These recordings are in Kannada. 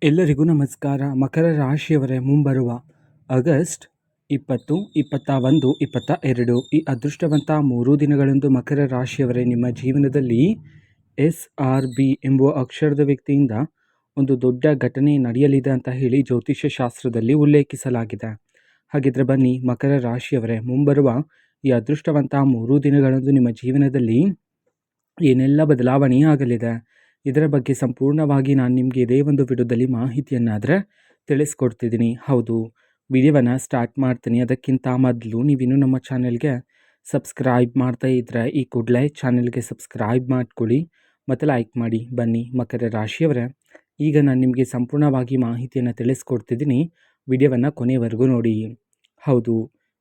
ಎಲ್ಲರಿಗೂ ನಮಸ್ಕಾರ. ಮಕರ ರಾಶಿಯವರೇ, ಮುಂಬರುವ ಆಗಸ್ಟ್ 20, 21, 22 ಈ ಅದೃಷ್ಟವಂತ 3 ದಿನಗಳಂದು ಮಕರ ರಾಶಿಯವರೇ, ನಿಮ್ಮ ಜೀವನದಲ್ಲಿ SRB ಎಂಬುವ ಅಕ್ಷರದ ವ್ಯಕ್ತಿಯಿಂದ ಒಂದು ದೊಡ್ಡ ಘಟನೆ ನಡೆಯಲಿದೆ ಅಂತ ಹೇಳಿ ಜ್ಯೋತಿಷ್ಯ ಶಾಸ್ತ್ರದಲ್ಲಿ ಉಲ್ಲೇಖಿಸಲಾಗಿದೆ. ಹಾಗಿದ್ರೆ ಬನ್ನಿ ಮಕರ ರಾಶಿಯವರೇ, ಮುಂಬರುವ ಈ ಅದೃಷ್ಟವಂತ 3 ದಿನಗಳಂದು ನಿಮ್ಮ ಜೀವನದಲ್ಲಿ ಏನೆಲ್ಲ ಬದಲಾವಣೆ ಆಗಲಿದೆ, ಇದರ ಬಗ್ಗೆ ಸಂಪೂರ್ಣವಾಗಿ ನಾನು ನಿಮಗೆ ಇದೇ ಒಂದು ವಿಡಿಯೋದಲ್ಲಿ ಮಾಹಿತಿಯನ್ನಾದರೆ ತಿಳಿಸ್ಕೊಡ್ತಿದ್ದೀನಿ. ಹೌದು, ವಿಡಿಯೋವನ್ನು ಸ್ಟಾರ್ಟ್ ಮಾಡ್ತೀನಿ. ಅದಕ್ಕಿಂತ ಮೊದಲು ನೀವಿನ್ನೂ ನಮ್ಮ ಚಾನೆಲ್ಗೆ ಸಬ್ಸ್ಕ್ರೈಬ್ ಮಾಡ್ತಾ ಇದ್ದರೆ ಈ ಕೂಡಲೇ ಚಾನೆಲ್ಗೆ ಸಬ್ಸ್ಕ್ರೈಬ್ ಮಾಡ್ಕೊಳ್ಳಿ ಮತ್ತು ಲೈಕ್ ಮಾಡಿ. ಬನ್ನಿ ಮಕರ ರಾಶಿಯವರೇ, ಈಗ ನಾನು ನಿಮಗೆ ಸಂಪೂರ್ಣವಾಗಿ ಮಾಹಿತಿಯನ್ನು ತಿಳಿಸ್ಕೊಡ್ತಿದ್ದೀನಿ. ವಿಡಿಯೋವನ್ನು ಕೊನೆಯವರೆಗೂ ನೋಡಿ. ಹೌದು,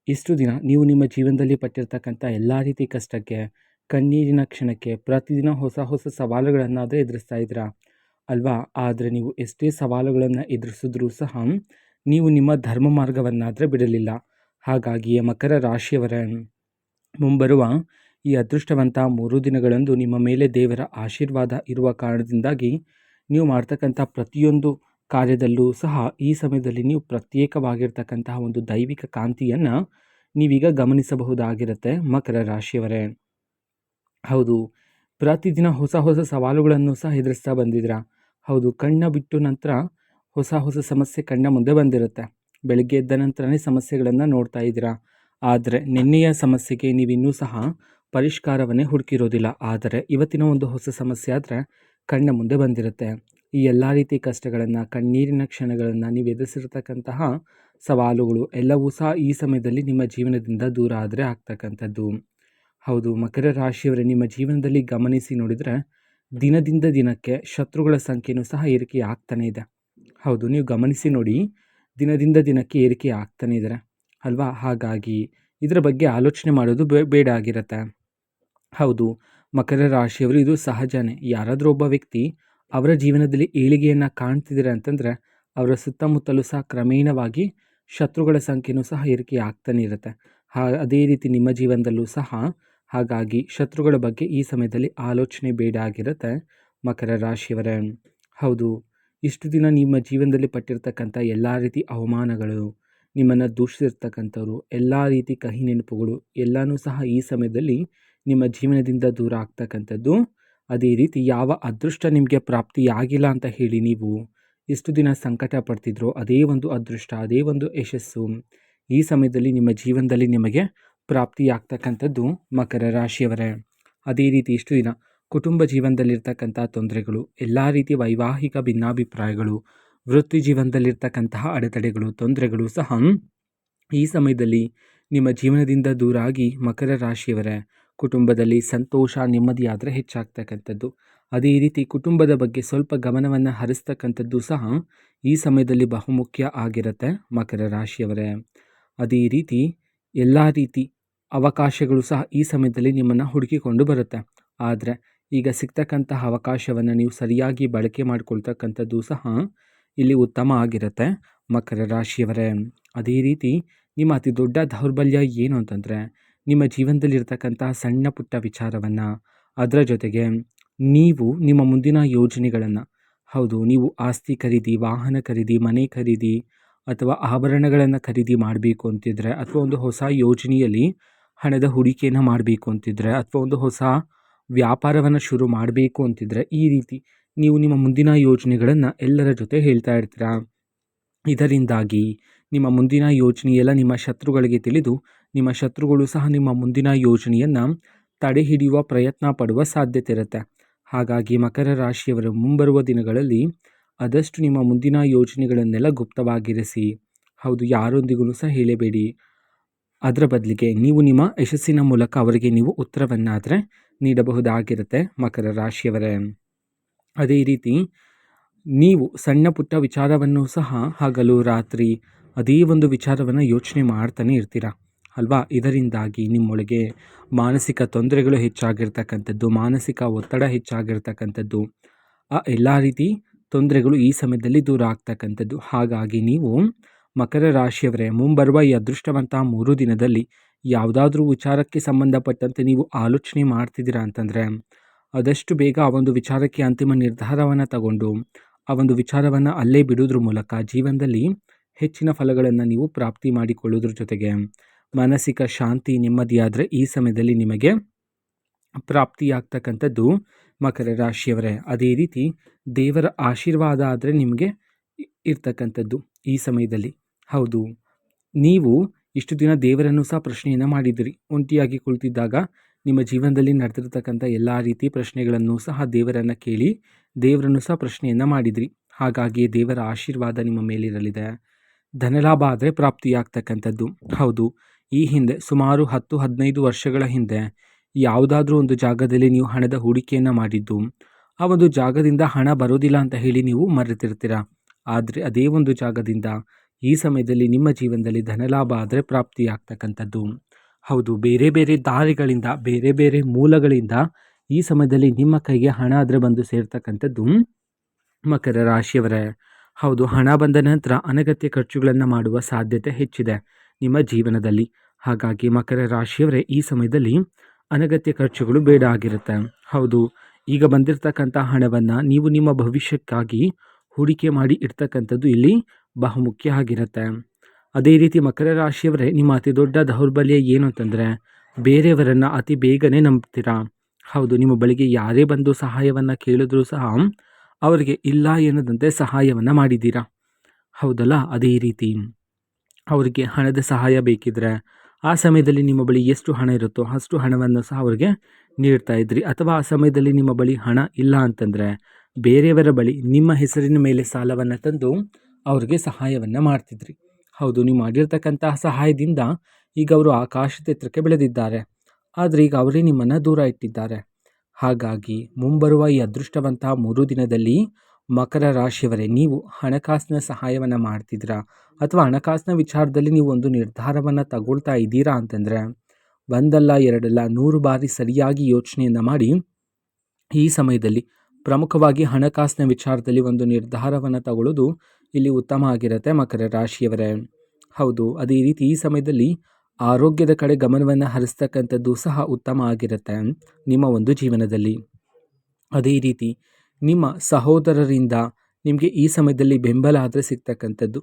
ಇಷ್ಟು ದಿನ ನೀವು ನಿಮ್ಮ ಜೀವನದಲ್ಲಿ ಪಟ್ಟಿರ್ತಕ್ಕಂಥ ಎಲ್ಲ ರೀತಿ ಕಷ್ಟಕ್ಕೆ, ಕಣ್ಣೀರಿನ ಕ್ಷಣಕ್ಕೆ ಪ್ರತಿದಿನ ಹೊಸ ಹೊಸ ಸವಾಲುಗಳನ್ನಾದರೆ ಎದುರಿಸ್ತಾ ಇದ್ದೀರಾ ಅಲ್ವಾ? ಆದರೆ ನೀವು ಎಷ್ಟೇ ಸವಾಲುಗಳನ್ನು ಎದುರಿಸಿದ್ರೂ ಸಹ ನೀವು ನಿಮ್ಮ ಧರ್ಮ ಮಾರ್ಗವನ್ನಾದರೆ ಬಿಡಲಿಲ್ಲ. ಹಾಗಾಗಿಯೇ ಮಕರ ರಾಶಿಯವರೇ, ಮುಂಬರುವ ಈ ಅದೃಷ್ಟವಂತ 3 ದಿನಗಳಂದು ನಿಮ್ಮ ಮೇಲೆ ದೇವರ ಆಶೀರ್ವಾದ ಇರುವ ಕಾರಣದಿಂದಾಗಿ ನೀವು ಮಾಡ್ತಕ್ಕಂಥ ಪ್ರತಿಯೊಂದು ಕಾರ್ಯದಲ್ಲೂ ಸಹ ಈ ಸಮಯದಲ್ಲಿ ನೀವು ಪ್ರತ್ಯೇಕವಾಗಿರ್ತಕ್ಕಂತಹ ಒಂದು ದೈವಿಕ ಕಾಂತಿಯನ್ನು ನೀವೀಗ ಗಮನಿಸಬಹುದಾಗಿರುತ್ತೆ ಮಕರ ರಾಶಿಯವರೇ. ಹೌದು, ಪ್ರತಿದಿನ ಹೊಸ ಹೊಸ ಸವಾಲುಗಳನ್ನು ಸಹ ಎದುರಿಸ್ತಾ ಬಂದಿದ್ದೀರಾ. ಹೌದು, ಕಣ್ಣ ಬಿಟ್ಟು ನಂತರ ಹೊಸ ಹೊಸ ಸಮಸ್ಯೆ ಕಣ್ಣ ಮುಂದೆ ಬಂದಿರುತ್ತೆ. ಬೆಳಗ್ಗೆ ಎದ್ದ ನಂತರನೇ ಸಮಸ್ಯೆಗಳನ್ನು ನೋಡ್ತಾ ಇದ್ದೀರಾ. ಆದರೆ ನಿನ್ನೆಯ ಸಮಸ್ಯೆಗೆ ನೀವಿನ್ನೂ ಸಹ ಪರಿಷ್ಕಾರವನ್ನೇ ಹುಡುಕಿರೋದಿಲ್ಲ. ಆದರೆ ಇವತ್ತಿನ ಒಂದು ಹೊಸ ಸಮಸ್ಯೆ ಆದರೆ ಕಣ್ಣ ಮುಂದೆ ಬಂದಿರುತ್ತೆ. ಈ ಎಲ್ಲ ರೀತಿ ಕಷ್ಟಗಳನ್ನು, ಕಣ್ಣೀರಿನ ಕ್ಷಣಗಳನ್ನು, ನೀವು ಎದುರಿಸಿರ್ತಕ್ಕಂತಹ ಸವಾಲುಗಳು ಎಲ್ಲವೂ ಸಹ ಈ ಸಮಯದಲ್ಲಿ ನಿಮ್ಮ ಜೀವನದಿಂದ ದೂರ ಆದರೆ ಆಗ್ತಕ್ಕಂಥದ್ದು. ಹೌದು ಮಕರ ರಾಶಿಯವರೇ, ನಿಮ್ಮ ಜೀವನದಲ್ಲಿ ಗಮನಿಸಿ ನೋಡಿದರೆ ದಿನದಿಂದ ದಿನಕ್ಕೆ ಶತ್ರುಗಳ ಸಂಖ್ಯೆಯೂ ಸಹ ಏರಿಕೆ ಆಗ್ತಾನೇ ಇದೆ. ಹೌದು, ನೀವು ಗಮನಿಸಿ ನೋಡಿ, ದಿನದಿಂದ ದಿನಕ್ಕೆ ಏರಿಕೆ ಆಗ್ತಾನೇ ಇದ್ದಾರೆ ಅಲ್ವಾ? ಹಾಗಾಗಿ ಇದರ ಬಗ್ಗೆ ಆಲೋಚನೆ ಮಾಡೋದು ಬೇಡ ಆಗಿರುತ್ತೆ. ಹೌದು ಮಕರ ರಾಶಿಯವರು, ಇದು ಸಹಜನೇ. ಯಾರಾದರೂ ಒಬ್ಬ ವ್ಯಕ್ತಿ ಅವರ ಜೀವನದಲ್ಲಿ ಏಳಿಗೆಯನ್ನು ಕಾಣ್ತಿದ್ದಾರೆ ಅಂತಂದರೆ ಅವರ ಸುತ್ತಮುತ್ತಲೂ ಸಹ ಕ್ರಮೇಣವಾಗಿ ಶತ್ರುಗಳ ಸಂಖ್ಯೆಯೂ ಸಹ ಏರಿಕೆ ಆಗ್ತಾನೆ ಇರುತ್ತೆ. ಅದೇ ರೀತಿ ನಿಮ್ಮ ಜೀವನದಲ್ಲೂ ಸಹ. ಹಾಗಾಗಿ ಶತ್ರುಗಳ ಬಗ್ಗೆ ಈ ಸಮಯದಲ್ಲಿ ಆಲೋಚನೆ ಬೇಡ ಆಗಿರುತ್ತೆ ಮಕರ ರಾಶಿಯವರೇ. ಹೌದು, ಇಷ್ಟು ದಿನ ನಿಮ್ಮ ಜೀವನದಲ್ಲಿ ಪಟ್ಟಿರ್ತಕ್ಕಂಥ ಎಲ್ಲ ರೀತಿ ಅವಮಾನಗಳು, ನಿಮ್ಮನ್ನು ದೂಷಿಸಿರ್ತಕ್ಕಂಥವ್ರು, ಎಲ್ಲ ರೀತಿ ಕಹಿ ನೆನಪುಗಳು ಎಲ್ಲನೂ ಸಹ ಈ ಸಮಯದಲ್ಲಿ ನಿಮ್ಮ ಜೀವನದಿಂದ ದೂರ ಆಗ್ತಕ್ಕಂಥದ್ದು. ಅದೇ ರೀತಿ ಯಾವ ಅದೃಷ್ಟ ನಿಮಗೆ ಪ್ರಾಪ್ತಿಯಾಗಿಲ್ಲ ಅಂತ ಹೇಳಿ ನೀವು ಇಷ್ಟು ದಿನ ಸಂಕಟ ಪಡ್ತಿದ್ರು, ಅದೇ ಒಂದು ಅದೃಷ್ಟ, ಅದೇ ಒಂದು ಯಶಸ್ಸು ಈ ಸಮಯದಲ್ಲಿ ನಿಮ್ಮ ಜೀವನದಲ್ಲಿ ನಿಮಗೆ ಪ್ರಾಪ್ತಿಯಾಗ್ತಕ್ಕಂಥದ್ದು ಮಕರ ರಾಶಿಯವರೇ. ಅದೇ ರೀತಿ ಇಷ್ಟು ದಿನ ಕುಟುಂಬ ಜೀವನದಲ್ಲಿರ್ತಕ್ಕಂಥ ತೊಂದರೆಗಳು, ಎಲ್ಲ ರೀತಿ ವೈವಾಹಿಕ ಭಿನ್ನಾಭಿಪ್ರಾಯಗಳು, ವೃತ್ತಿ ಜೀವನದಲ್ಲಿರ್ತಕ್ಕಂತಹ ಅಡೆತಡೆಗಳು, ತೊಂದರೆಗಳು ಸಹ ಈ ಸಮಯದಲ್ಲಿ ನಿಮ್ಮ ಜೀವನದಿಂದ ದೂರ ಆಗಿ ಮಕರ ರಾಶಿಯವರೇ ಕುಟುಂಬದಲ್ಲಿ ಸಂತೋಷ, ನೆಮ್ಮದಿಯಾದರೆ ಹೆಚ್ಚಾಗ್ತಕ್ಕಂಥದ್ದು. ಅದೇ ರೀತಿ ಕುಟುಂಬದ ಬಗ್ಗೆ ಸ್ವಲ್ಪ ಗಮನವನ್ನು ಹರಿಸ್ತಕ್ಕಂಥದ್ದು ಸಹ ಈ ಸಮಯದಲ್ಲಿ ಬಹುಮುಖ್ಯ ಆಗಿರುತ್ತೆ ಮಕರ ರಾಶಿಯವರೇ. ಅದೇ ರೀತಿ ಎಲ್ಲ ರೀತಿ ಅವಕಾಶಗಳು ಸಹ ಈ ಸಮಯದಲ್ಲಿ ನಿಮ್ಮನ್ನು ಹುಡುಕಿಕೊಂಡು ಬರುತ್ತೆ. ಆದರೆ ಈಗ ಸಿಗ್ತಕ್ಕಂತಹ ಅವಕಾಶವನ್ನು ನೀವು ಸರಿಯಾಗಿ ಬಳಕೆ ಮಾಡಿಕೊಳ್ತಕ್ಕಂಥದ್ದು ಸಹ ಇಲ್ಲಿ ಉತ್ತಮ ಆಗಿರುತ್ತೆ ಮಕರ ರಾಶಿಯವರೇ. ಅದೇ ರೀತಿ ನಿಮ್ಮ ಅತಿ ದೊಡ್ಡ ದೌರ್ಬಲ್ಯ ಏನು ಅಂತಂದರೆ ನಿಮ್ಮ ಜೀವನದಲ್ಲಿರ್ತಕ್ಕಂತಹ ಸಣ್ಣ ಪುಟ್ಟ ವಿಚಾರವನ್ನು, ಅದರ ಜೊತೆಗೆ ನೀವು ನಿಮ್ಮ ಮುಂದಿನ ಯೋಜನೆಗಳನ್ನು, ಹೌದು ನೀವು ಆಸ್ತಿ ಖರೀದಿ, ವಾಹನ ಖರೀದಿ, ಮನೆ ಖರೀದಿ ಅಥವಾ ಆಭರಣಗಳನ್ನು ಖರೀದಿ ಮಾಡಬೇಕು ಅಂತಿದ್ರೆ, ಅಥವಾ ಒಂದು ಹೊಸ ಯೋಜನೆಯಲ್ಲಿ ಹಣದ ಹೂಡಿಕೆಯನ್ನು ಮಾಡಬೇಕು ಅಂತಿದ್ರೆ, ಅಥವಾ ಒಂದು ಹೊಸ ವ್ಯಾಪಾರವನ್ನು ಶುರು ಮಾಡಬೇಕು ಅಂತಿದ್ರೆ, ಈ ರೀತಿ ನೀವು ನಿಮ್ಮ ಮುಂದಿನ ಯೋಜನೆಗಳನ್ನು ಎಲ್ಲರ ಜೊತೆ ಹೇಳ್ತಾ ಇರ್ತೀರಾ. ಇದರಿಂದಾಗಿ ನಿಮ್ಮ ಮುಂದಿನ ಯೋಜನೆಯೆಲ್ಲ ನಿಮ್ಮ ಶತ್ರುಗಳಿಗೆ ತಿಳಿದು ನಿಮ್ಮ ಶತ್ರುಗಳು ಸಹ ನಿಮ್ಮ ಮುಂದಿನ ಯೋಜನೆಯನ್ನು ತಡೆ ಹಿಡಿಯುವ ಪ್ರಯತ್ನ ಪಡುವ ಸಾಧ್ಯತೆ ಇರುತ್ತೆ. ಹಾಗಾಗಿ ಮಕರ ರಾಶಿಯವರ ಮುಂಬರುವ ದಿನಗಳಲ್ಲಿ ಆದಷ್ಟು ನಿಮ್ಮ ಮುಂದಿನ ಯೋಜನೆಗಳನ್ನೆಲ್ಲ ಗುಪ್ತವಾಗಿರಿಸಿ. ಹೌದು, ಯಾರೊಂದಿಗೂ ಸಹ ಹೇಳಬೇಡಿ. ಅದರ ಬದಲಿಗೆ ನೀವು ನಿಮ್ಮ ಯಶಸ್ಸಿನ ಮೂಲಕ ಅವರಿಗೆ ನೀವು ಉತ್ತರವನ್ನಾದರೆ ನೀಡಬಹುದಾಗಿರುತ್ತೆ ಮಕರ ರಾಶಿಯವರೇ. ಅದೇ ರೀತಿ ನೀವು ಸಣ್ಣ ಪುಟ್ಟ ವಿಚಾರವನ್ನು ಸಹ ಹಗಲು ರಾತ್ರಿ ಅದೇ ಒಂದು ವಿಚಾರವನ್ನು ಯೋಚನೆ ಮಾಡ್ತಾನೆ ಇರ್ತೀರ ಅಲ್ವಾ? ಇದರಿಂದಾಗಿ ನಿಮ್ಮೊಳಗೆ ಮಾನಸಿಕ ತೊಂದರೆಗಳು ಹೆಚ್ಚಾಗಿರ್ತಕ್ಕಂಥದ್ದು, ಮಾನಸಿಕ ಒತ್ತಡ ಹೆಚ್ಚಾಗಿರ್ತಕ್ಕಂಥದ್ದು, ಆ ಎಲ್ಲ ರೀತಿ ತೊಂದರೆಗಳು ಈ ಸಮಯದಲ್ಲಿ ದೂರ ಆಗ್ತಕ್ಕಂಥದ್ದು. ಹಾಗಾಗಿ ನೀವು ಮಕರ ರಾಶಿಯವರೇ ಮುಂಬರುವ ಈ ಅದೃಷ್ಟವಂತ 3 ದಿನದಲ್ಲಿ ಯಾವುದಾದ್ರೂ ವಿಚಾರಕ್ಕೆ ಸಂಬಂಧಪಟ್ಟಂತೆ ನೀವು ಆಲೋಚನೆ ಮಾಡ್ತಿದ್ದೀರಾ ಅಂತಂದರೆ ಆದಷ್ಟು ಬೇಗ ಆ ಒಂದು ವಿಚಾರಕ್ಕೆ ಅಂತಿಮ ನಿರ್ಧಾರವನ್ನು ತಗೊಂಡು ಆ ಒಂದು ವಿಚಾರವನ್ನು ಅಲ್ಲೇ ಬಿಡೋದ್ರ ಮೂಲಕ ಜೀವನದಲ್ಲಿ ಹೆಚ್ಚಿನ ಫಲಗಳನ್ನು ನೀವು ಪ್ರಾಪ್ತಿ ಮಾಡಿಕೊಳ್ಳೋದ್ರ ಜೊತೆಗೆ ಮಾನಸಿಕ ಶಾಂತಿ ನೆಮ್ಮದಿಯಾದರೆ ಈ ಸಮಯದಲ್ಲಿ ನಿಮಗೆ ಪ್ರಾಪ್ತಿಯಾಗ್ತಕ್ಕಂಥದ್ದು ಮಕರ ರಾಶಿಯವರೇ. ಅದೇ ರೀತಿ ದೇವರ ಆಶೀರ್ವಾದ ಆದರೆ ನಿಮಗೆ ಇರ್ತಕ್ಕಂಥದ್ದು ಈ ಸಮಯದಲ್ಲಿ. ಹೌದು, ನೀವು ಇಷ್ಟು ದಿನ ದೇವರನ್ನು ಸಹ ಪ್ರಶ್ನೆಯನ್ನು ಮಾಡಿದಿರಿ. ಒಂಟಿಯಾಗಿ ಕುಳಿತಿದ್ದಾಗ ನಿಮ್ಮ ಜೀವನದಲ್ಲಿ ನಡೆದಿರ್ತಕ್ಕಂಥ ಎಲ್ಲ ರೀತಿ ಪ್ರಶ್ನೆಗಳನ್ನು ಸಹ ದೇವರನ್ನು ಕೇಳಿ ದೇವರನ್ನು ಸಹ ಪ್ರಶ್ನೆಯನ್ನು ಮಾಡಿದಿರಿ. ಹಾಗಾಗಿ ದೇವರ ಆಶೀರ್ವಾದ ನಿಮ್ಮ ಮೇಲಿರಲಿದೆ. ಧನಲಾಭ ಆದರೆ ಪ್ರಾಪ್ತಿಯಾಗ್ತಕ್ಕಂಥದ್ದು. ಹೌದು, ಈ ಹಿಂದೆ ಸುಮಾರು 10-15 ವರ್ಷಗಳ ಹಿಂದೆ ಯಾವುದಾದ್ರೂ ಒಂದು ಜಾಗದಲ್ಲಿ ನೀವು ಹಣದ ಹೂಡಿಕೆಯನ್ನು ಮಾಡಿದ್ದು, ಆ ಒಂದು ಜಾಗದಿಂದ ಹಣ ಬರೋದಿಲ್ಲ ಅಂತ ಹೇಳಿ ನೀವು ಮರೆತಿರ್ತೀರ. ಆದರೆ ಅದೇ ಒಂದು ಜಾಗದಿಂದ ಈ ಸಮಯದಲ್ಲಿ ನಿಮ್ಮ ಜೀವನದಲ್ಲಿ ಧನಲಾಭ ಆದರೆ ಪ್ರಾಪ್ತಿಯಾಗ್ತಕ್ಕಂಥದ್ದು. ಹೌದು, ಬೇರೆ ಬೇರೆ ದಾರಿಗಳಿಂದ ಬೇರೆ ಬೇರೆ ಮೂಲಗಳಿಂದ ಈ ಸಮಯದಲ್ಲಿ ನಿಮ್ಮ ಕೈಗೆ ಹಣ ಆದರೆ ಬಂದು ಸೇರ್ತಕ್ಕಂಥದ್ದು ಮಕರ ರಾಶಿಯವರೇ. ಹೌದು, ಹಣ ಬಂದ ನಂತರ ಅನಗತ್ಯ ಖರ್ಚುಗಳನ್ನು ಮಾಡುವ ಸಾಧ್ಯತೆ ಹೆಚ್ಚಿದೆ ನಿಮ್ಮ ಜೀವನದಲ್ಲಿ. ಹಾಗಾಗಿ ಮಕರ ರಾಶಿಯವರೇ ಈ ಸಮಯದಲ್ಲಿ ಅನಗತ್ಯ ಖರ್ಚುಗಳು ಬೇಡ ಆಗಿರುತ್ತೆ. ಹೌದು, ಈಗ ಬಂದಿರತಕ್ಕಂಥ ಹಣವನ್ನು ನೀವು ನಿಮ್ಮ ಭವಿಷ್ಯಕ್ಕಾಗಿ ಹೂಡಿಕೆ ಮಾಡಿ ಇಡ್ತಕ್ಕಂಥದ್ದು ಇಲ್ಲಿ ಬಹುಮುಖ್ಯ ಆಗಿರುತ್ತೆ. ಅದೇ ರೀತಿ ಮಕರ ರಾಶಿಯವರೇ, ನಿಮ್ಮ ಅತಿ ದೊಡ್ಡ ದೌರ್ಬಲ್ಯ ಏನು ಅಂತಂದರೆ ಬೇರೆಯವರನ್ನು ಅತಿ ಬೇಗನೆ ನಂಬ್ತೀರಾ. ಹೌದು, ನಿಮ್ಮ ಬಳಿಗೆ ಯಾರೇ ಬಂದು ಸಹಾಯವನ್ನು ಕೇಳಿದ್ರೂ ಸಹ ಅವರಿಗೆ ಇಲ್ಲ ಎನ್ನದಂತೆ ಸಹಾಯವನ್ನು ಮಾಡಿದ್ದೀರಾ. ಹೌದಲ್ಲ, ಅದೇ ರೀತಿ ಅವರಿಗೆ ಹಣದ ಸಹಾಯ ಬೇಕಿದ್ರೆ ಆ ಸಮಯದಲ್ಲಿ ನಿಮ್ಮ ಬಳಿ ಎಷ್ಟು ಹಣ ಇರುತ್ತೋ ಅಷ್ಟು ಹಣವನ್ನು ಸಹ ಅವರಿಗೆ ನೀಡ್ತಾ ಇದ್ರಿ. ಅಥವಾ ಆ ಸಮಯದಲ್ಲಿ ನಿಮ್ಮ ಬಳಿ ಹಣ ಇಲ್ಲ ಅಂತಂದರೆ ಬೇರೆಯವರ ಬಳಿ ನಿಮ್ಮ ಹೆಸರಿನ ಮೇಲೆ ಸಾಲವನ್ನು ತಂದು ಅವ್ರಿಗೆ ಸಹಾಯವನ್ನು ಮಾಡ್ತಿದ್ರಿ. ಹೌದು, ನೀವು ಮಾಡಿರ್ತಕ್ಕಂತಹ ಸಹಾಯದಿಂದ ಈಗ ಅವರು ಆಕಾಶದೆತ್ತರಕ್ಕೆ ಬೆಳೆದಿದ್ದಾರೆ. ಆದರೆ ಈಗ ಅವರೇ ನಿಮ್ಮನ್ನು ದೂರ ಇಟ್ಟಿದ್ದಾರೆ. ಹಾಗಾಗಿ ಮುಂಬರುವ ಈ ಅದೃಷ್ಟವಂತಹ 3 ದಿನದಲ್ಲಿ ಮಕರ ರಾಶಿಯವರೇ, ನೀವು ಹಣಕಾಸಿನ ಸಹಾಯವನ್ನು ಮಾಡ್ತಿದ್ದೀರಾ ಅಥವಾ ಹಣಕಾಸಿನ ವಿಚಾರದಲ್ಲಿ ನೀವು ಒಂದು ನಿರ್ಧಾರವನ್ನು ತಗೊಳ್ತಾ ಇದ್ದೀರಾ ಅಂತಂದರೆ ಒಂದಲ್ಲ ಎರಡಲ್ಲ 100 ಬಾರಿ ಸರಿಯಾಗಿ ಯೋಚನೆಯನ್ನು ಮಾಡಿ ಈ ಸಮಯದಲ್ಲಿ ಪ್ರಮುಖವಾಗಿ ಹಣಕಾಸಿನ ವಿಚಾರದಲ್ಲಿ ಒಂದು ನಿರ್ಧಾರವನ್ನು ತಗೊಳ್ಳೋದು ಇಲ್ಲಿ ಉತ್ತಮ ಆಗಿರುತ್ತೆ ಮಕರ ರಾಶಿಯವರೇ. ಹೌದು, ಅದೇ ರೀತಿ ಈ ಸಮಯದಲ್ಲಿ ಆರೋಗ್ಯದ ಕಡೆ ಗಮನವನ್ನು ಹರಿಸ್ತಕ್ಕಂಥದ್ದು ಸಹ ಉತ್ತಮ ಆಗಿರುತ್ತೆ ನಿಮ್ಮ ಒಂದು ಜೀವನದಲ್ಲಿ. ಅದೇ ರೀತಿ ನಿಮ್ಮ ಸಹೋದರರಿಂದ ನಿಮಗೆ ಈ ಸಮಯದಲ್ಲಿ ಬೆಂಬಲ ಆದರೆ ಸಿಗ್ತಕ್ಕಂಥದ್ದು.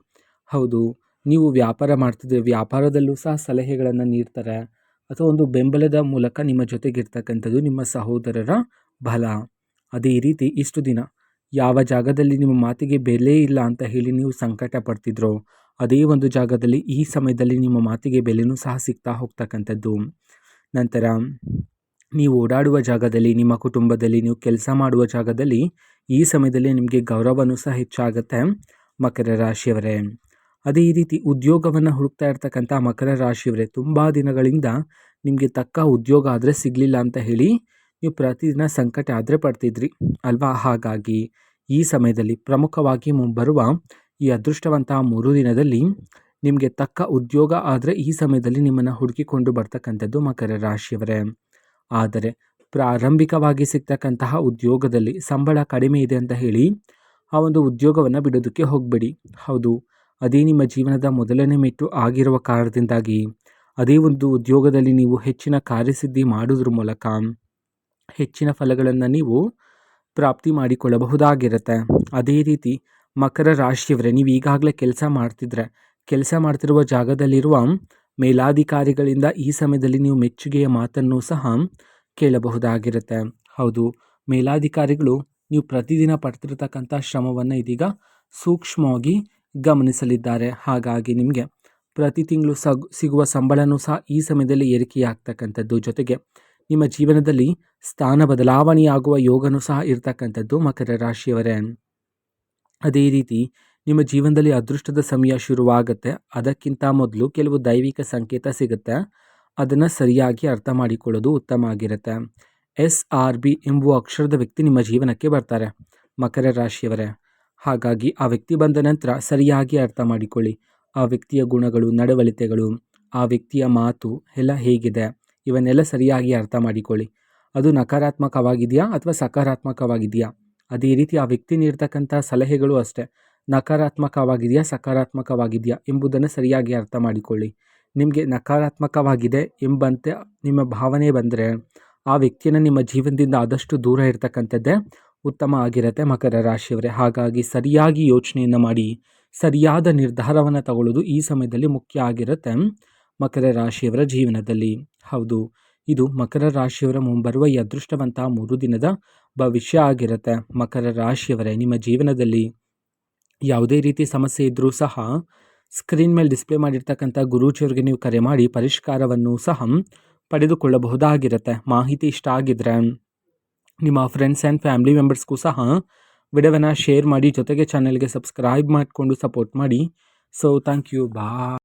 ಹೌದು, ನೀವು ವ್ಯಾಪಾರ ಮಾಡ್ತಿದ್ರೆ ವ್ಯಾಪಾರದಲ್ಲೂ ಸಹ ಸಲಹೆಗಳನ್ನು ನೀಡ್ತಾರೆ ಅಥವಾ ಒಂದು ಬೆಂಬಲದ ಮೂಲಕ ನಿಮ್ಮ ಜೊತೆಗಿರ್ತಕ್ಕಂಥದ್ದು ನಿಮ್ಮ ಸಹೋದರರ ಬಲ. ಅದೇ ರೀತಿ ಇಷ್ಟು ದಿನ ಯಾವ ಜಾಗದಲ್ಲಿ ನಿಮ್ಮ ಮಾತಿಗೆ ಬೆಲೆ ಇಲ್ಲ ಅಂತ ಹೇಳಿ ನೀವು ಸಂಕಟ ಪಡ್ತಿದ್ರೋ ಅದೇ ಒಂದು ಜಾಗದಲ್ಲಿ ಈ ಸಮಯದಲ್ಲಿ ನಿಮ್ಮ ಮಾತಿಗೆ ಬೆಲೆನೂ ಸಹ ಸಿಗ್ತಾ ಹೋಗ್ತಕ್ಕಂಥದ್ದು. ನಂತರ ನೀವು ಓಡಾಡುವ ಜಾಗದಲ್ಲಿ, ನಿಮ್ಮ ಕುಟುಂಬದಲ್ಲಿ, ನೀವು ಕೆಲಸ ಮಾಡುವ ಜಾಗದಲ್ಲಿ ಈ ಸಮಯದಲ್ಲಿ ನಿಮಗೆ ಗೌರವನೂ ಸಹ ಹೆಚ್ಚಾಗುತ್ತೆ ಮಕರ ರಾಶಿಯವರೇ. ಅದೇ ರೀತಿ ಉದ್ಯೋಗವನ್ನು ಹುಡುಕ್ತಾ ಇರ್ತಕ್ಕಂಥ ಮಕರ ರಾಶಿಯವರೇ, ತುಂಬ ದಿನಗಳಿಂದ ನಿಮಗೆ ತಕ್ಕ ಉದ್ಯೋಗ ಆದರೆ ಸಿಗಲಿಲ್ಲ ಅಂತ ಹೇಳಿ ನೀವು ಪ್ರತಿದಿನ ಸಂಕಟ ಆದರೆ ಪಡ್ತಿದ್ರಿ ಅಲ್ವಾ. ಹಾಗಾಗಿ ಈ ಸಮಯದಲ್ಲಿ ಪ್ರಮುಖವಾಗಿ ಮುಂಬರುವ ಈ ಅದೃಷ್ಟವಂತಹ 3 ದಿನದಲ್ಲಿ ನಿಮಗೆ ತಕ್ಕ ಉದ್ಯೋಗ ಆದರೆ ಈ ಸಮಯದಲ್ಲಿ ನಿಮ್ಮನ್ನು ಹುಡುಕಿಕೊಂಡು ಬರ್ತಕ್ಕಂಥದ್ದು ಮಕರ ರಾಶಿಯವರೇ. ಆದರೆ ಪ್ರಾರಂಭಿಕವಾಗಿ ಸಿಗ್ತಕ್ಕಂತಹ ಉದ್ಯೋಗದಲ್ಲಿ ಸಂಬಳ ಕಡಿಮೆ ಇದೆ ಅಂತ ಹೇಳಿ ಆ ಒಂದು ಉದ್ಯೋಗವನ್ನು ಬಿಡೋದಕ್ಕೆ ಹೋಗಬೇಡಿ. ಹೌದು, ಅದೇ ನಿಮ್ಮ ಜೀವನದ ಮೊದಲನೇ ಮೆಟ್ಟು ಆಗಿರುವ ಕಾರಣದಿಂದಾಗಿ ಅದೇ ಒಂದು ಉದ್ಯೋಗದಲ್ಲಿ ನೀವು ಹೆಚ್ಚಿನ ಕಾರ್ಯಸಿದ್ಧಿ ಮಾಡೋದ್ರ ಮೂಲಕ ಹೆಚ್ಚಿನ ಫಲಗಳನ್ನು ನೀವು ಪ್ರಾಪ್ತಿ ಮಾಡಿಕೊಳ್ಳಬಹುದಾಗಿರುತ್ತೆ. ಅದೇ ರೀತಿ ಮಕರ ರಾಶಿಯವರೇ, ನೀವು ಈಗಾಗಲೇ ಕೆಲಸ ಮಾಡ್ತಿರುವ ಜಾಗದಲ್ಲಿರುವ ಮೇಲಾಧಿಕಾರಿಗಳಿಂದ ಈ ಸಮಯದಲ್ಲಿ ನೀವು ಮೆಚ್ಚುಗೆಯ ಮಾತನ್ನು ಸಹ ಕೇಳಬಹುದಾಗಿರುತ್ತೆ. ಹೌದು, ಮೇಲಾಧಿಕಾರಿಗಳು ನೀವು ಪ್ರತಿದಿನ ಪಡ್ತಿರ್ತಕ್ಕಂಥ ಶ್ರಮವನ್ನು ಇದೀಗ ಸೂಕ್ಷ್ಮವಾಗಿ ಗಮನಿಸಲಿದ್ದಾರೆ. ಹಾಗಾಗಿ ನಿಮಗೆ ಪ್ರತಿ ತಿಂಗಳು ಸಿಗುವ ಸಂಬಳನೂ ಸಹ ಈ ಸಮಯದಲ್ಲಿ ಏರಿಕೆಯಾಗ್ತಕ್ಕಂಥದ್ದು. ಜೊತೆಗೆ ನಿಮ್ಮ ಜೀವನದಲ್ಲಿ ಸ್ಥಾನ ಬದಲಾವಣೆಯಾಗುವ ಯೋಗನೂ ಸಹ ಇರ್ತಕ್ಕಂಥದ್ದು ಮಕರ ರಾಶಿಯವರೇ. ಅದೇ ರೀತಿ ನಿಮ್ಮ ಜೀವನದಲ್ಲಿ ಅದೃಷ್ಟದ ಸಮಯ ಶುರುವಾಗುತ್ತೆ. ಅದಕ್ಕಿಂತ ಮೊದಲು ಕೆಲವು ದೈವಿಕ ಸಂಕೇತ ಸಿಗುತ್ತೆ. ಅದನ್ನು ಸರಿಯಾಗಿ ಅರ್ಥ ಮಾಡಿಕೊಳ್ಳೋದು ಉತ್ತಮ ಆಗಿರುತ್ತೆ. SRB ಎಂಬುವ ಅಕ್ಷರದ ವ್ಯಕ್ತಿ ನಿಮ್ಮ ಜೀವನಕ್ಕೆ ಬರ್ತಾರೆ ಮಕರ ರಾಶಿಯವರೇ. ಹಾಗಾಗಿ ಆ ವ್ಯಕ್ತಿ ಬಂದ ನಂತರ ಸರಿಯಾಗಿ ಅರ್ಥ ಮಾಡಿಕೊಳ್ಳಿ. ಆ ವ್ಯಕ್ತಿಯ ಗುಣಗಳು, ನಡವಳಿಕೆಗಳು, ಆ ವ್ಯಕ್ತಿಯ ಮಾತು ಎಲ್ಲ ಹೇಗಿದೆ ಇವನ್ನೆಲ್ಲ ಸರಿಯಾಗಿ ಅರ್ಥ ಮಾಡಿಕೊಳ್ಳಿ. ಅದು ನಕಾರಾತ್ಮಕವಾಗಿದೆಯಾ ಅಥವಾ ಸಕಾರಾತ್ಮಕವಾಗಿದೆಯಾ. ಅದೇ ರೀತಿ ಆ ವ್ಯಕ್ತಿ ನೀಡ್ತಕ್ಕಂಥ ಸಲಹೆಗಳು ಅಷ್ಟೇ ನಕಾರಾತ್ಮಕವಾಗಿದೆಯಾ ಸಕಾರಾತ್ಮಕವಾಗಿದೆಯಾ ಎಂಬುದನ್ನು ಸರಿಯಾಗಿ ಅರ್ಥ ಮಾಡಿಕೊಳ್ಳಿ. ನಿಮಗೆ ನಕಾರಾತ್ಮಕವಾಗಿದೆ ಎಂಬಂತೆ ನಿಮ್ಮ ಭಾವನೆ ಬಂದರೆ ಆ ವ್ಯಕ್ತಿಯನ್ನು ನಿಮ್ಮ ಜೀವನದಿಂದ ಆದಷ್ಟು ದೂರ ಇರ್ತಕ್ಕಂಥದ್ದೇ ಉತ್ತಮ ಆಗಿರುತ್ತೆ ಮಕರ ರಾಶಿಯವರೇ. ಹಾಗಾಗಿ ಸರಿಯಾಗಿ ಯೋಚನೆಯನ್ನು ಮಾಡಿ ಸರಿಯಾದ ನಿರ್ಧಾರವನ್ನು ತಗೊಳ್ಳೋದು ಈ ಸಮಯದಲ್ಲಿ ಮುಖ್ಯ ಆಗಿರುತ್ತೆ ಮಕರ ರಾಶಿಯವರ ಜೀವನದಲ್ಲಿ. ಹೌದು, ಇದು ಮಕರ ರಾಶಿಯವರ ಮುಂಬರುವ ಈ ಅದೃಷ್ಟವಂತ 3 ದಿನದ ಭವಿಷ್ಯ ಆಗಿರುತ್ತೆ. ಮಕರ ರಾಶಿಯವರೇ, ನಿಮ್ಮ ಜೀವನದಲ್ಲಿ ಯಾವುದೇ ರೀತಿ ಸಮಸ್ಯೆ ಇದ್ದರೂ ಸಹ ಸ್ಕ್ರೀನ್ ಮೇಲೆ ಡಿಸ್ಪ್ಲೇ ಮಾಡಿರ್ತಕ್ಕಂಥ ಗುರೂಜಿಯವರಿಗೆ ನೀವು ಕರೆ ಮಾಡಿ ಪರಿಷ್ಕಾರವನ್ನು ಸಹ ಪಡೆದುಕೊಳ್ಳಬಹುದಾಗಿರುತ್ತೆ. ಮಾಹಿತಿ ಇಷ್ಟ ಆಗಿದ್ರೆ ನಿಮ್ಮ ಫ್ರೆಂಡ್ಸ್ ಆ್ಯಂಡ್ ಫ್ಯಾಮಿಲಿ ಮೆಂಬರ್ಸ್ಗೂ ಸಹ ವಿಡಿಯೋವನ್ನು ಶೇರ್ ಮಾಡಿ, ಜೊತೆಗೆ ಚಾನಲ್ಗೆ ಸಬ್ಸ್ಕ್ರೈಬ್ ಮಾಡಿಕೊಂಡು ಸಪೋರ್ಟ್ ಮಾಡಿ. So thank you, bye.